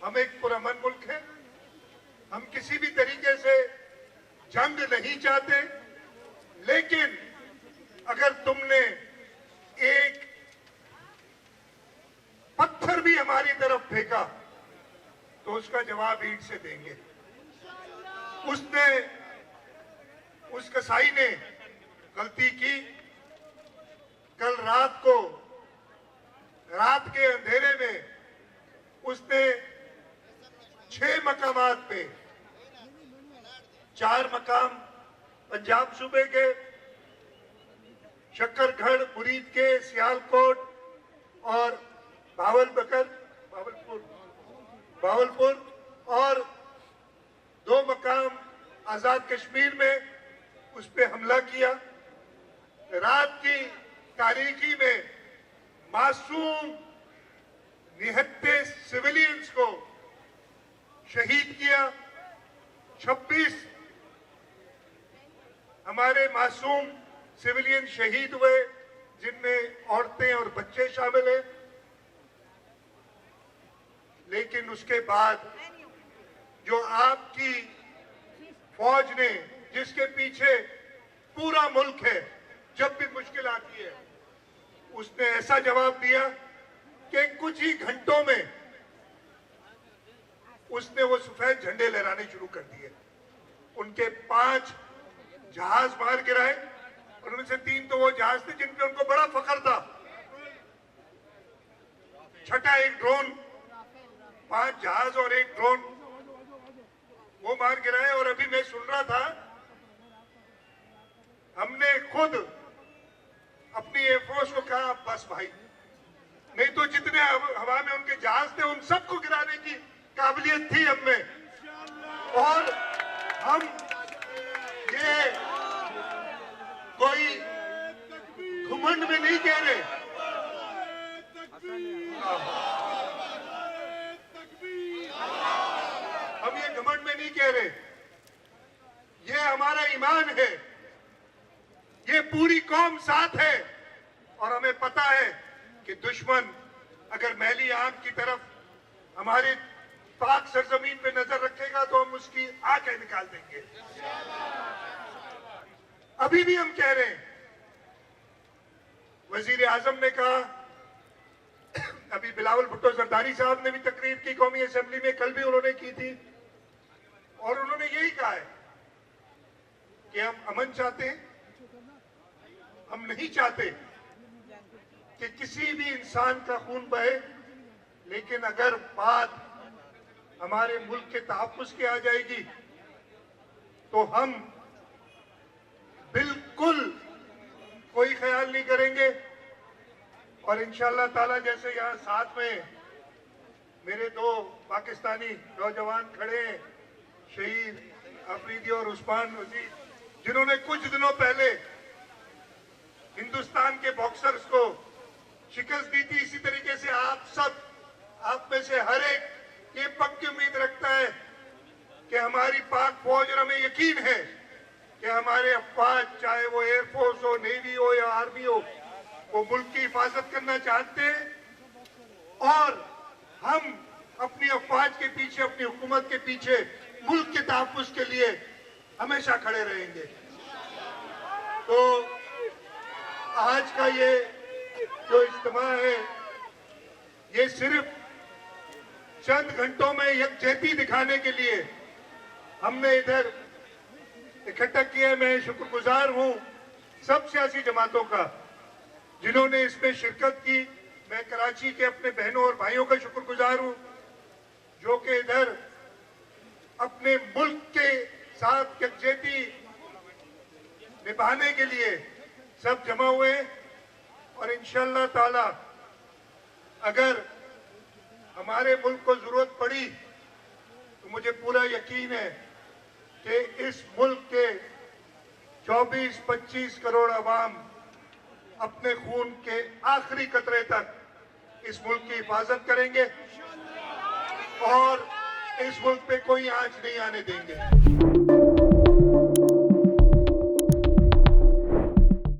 हम एक पुरअमन मुल्क है, हम किसी भी तरीके से जंग नहीं चाहते, लेकिन अगर तुमने एक पत्थर भी हमारी तरफ फेंका तो उसका जवाब ईंट से देंगे। उस कसाई ने गलती की। कल रात के अंधेरे में उसने 6 मकामात पे, 4 मकाम पंजाब सूबे के, शक्करगढ़ मुरीद के, सियालकोट और भावलपुर और 2 मकाम आजाद कश्मीर में उस पे हमला किया। रात की तारीकी में मासूम निहत्थे सिविलियंस को शहीद किया। 26 हमारे मासूम सिविलियन शहीद हुए, जिनमें औरतें और बच्चे शामिल हैं। लेकिन उसके बाद जो आपकी फौज ने, जिसके पीछे पूरा मुल्क है, जब भी मुश्किल आती है उसने ऐसा जवाब दिया कि कुछ ही घंटों में उसने वो सफेद झंडे लहराने शुरू कर दिए। उनके 5 जहाज मार गिराए और उनमें से 3 तो वो जहाज थे जिन पे उनको बड़ा फख्र था। 6ठा एक ड्रोन, 5 जहाज और 1 ड्रोन वो मार गिराए। और अभी मैं सुन रहा था, हमने खुद अपनी एयरफोर्स को कहा बस भाई, नहीं तो जितने हवा में उनके जहाज थे उन सबको गिराने की काबिलियत थी हम में। और हम ये कोई घमंड में नहीं कह रहे, हम ये घमंड में नहीं कह रहे, ये हमारा ईमान है, ये पूरी कौम साथ है। और हमें पता है कि दुश्मन अगर मैली आंख की तरफ हमारे पाक सरजमीन पे नजर रखेगा तो हम उसकी आंखें निकाल देंगे। अभी भी हम कह रहे हैं, वजीर आजम ने कहा, अभी बिलावल भुट्टो जरदारी साहब ने भी तकरीर की कौमी असेंबली में, कल भी उन्होंने की थी, और उन्होंने यही कहा है कि हम अमन चाहते हैं। हम नहीं चाहते कि किसी भी इंसान का खून बहे, लेकिन अगर बात हमारे मुल्क के तहफ्फुज़ की आ जाएगी तो हम बिल्कुल कोई ख्याल नहीं करेंगे। और इंशाअल्लाह ताला, जैसे यहाँ साथ में मेरे 2 पाकिस्तानी नौजवान खड़े हैं, शहीद अफरीदी और उस्मान वजीर, जिन्होंने कुछ दिनों पहले हिंदुस्तान के बॉक्सर्स को शिकस्त दी थी। इसी तरीके से आप में से हर एक ये पक्की उम्मीद रखता है कि हमारी पाक फौज, और हमें यकीन है कि हमारे अफवाज, चाहे वो एयरफोर्स हो, नेवी हो या आर्मी हो, वो मुल्क की हिफाजत करना चाहते हैं। और हम अपनी अफवाज के पीछे, अपनी हुकूमत के पीछे, मुल्क के तहफ्फुज़ के लिए हमेशा खड़े रहेंगे। तो आज का ये जो इज्तिमा है, ये सिर्फ चंद घंटों में यकजहती दिखाने के लिए हमने इधर इकट्ठा किया। मैं शुक्रगुजार हूं सब सियासी जमातों का जिन्होंने इसमें शिरकत की। मैं कराची के अपने बहनों और भाइयों का शुक्रगुजार हूं जो कि इधर अपने मुल्क के साथ यकजहती निभाने के लिए सब जमा हुए। और इंशाअल्लाह ताला अगर हमारे मुल्क को जरूरत पड़ी तो मुझे पूरा यकीन है कि इस मुल्क के 24-25 करोड़ अवाम अपने खून के आखिरी कतरे तक इस मुल्क की हिफाजत करेंगे और इस मुल्क पे कोई आंच नहीं आने देंगे।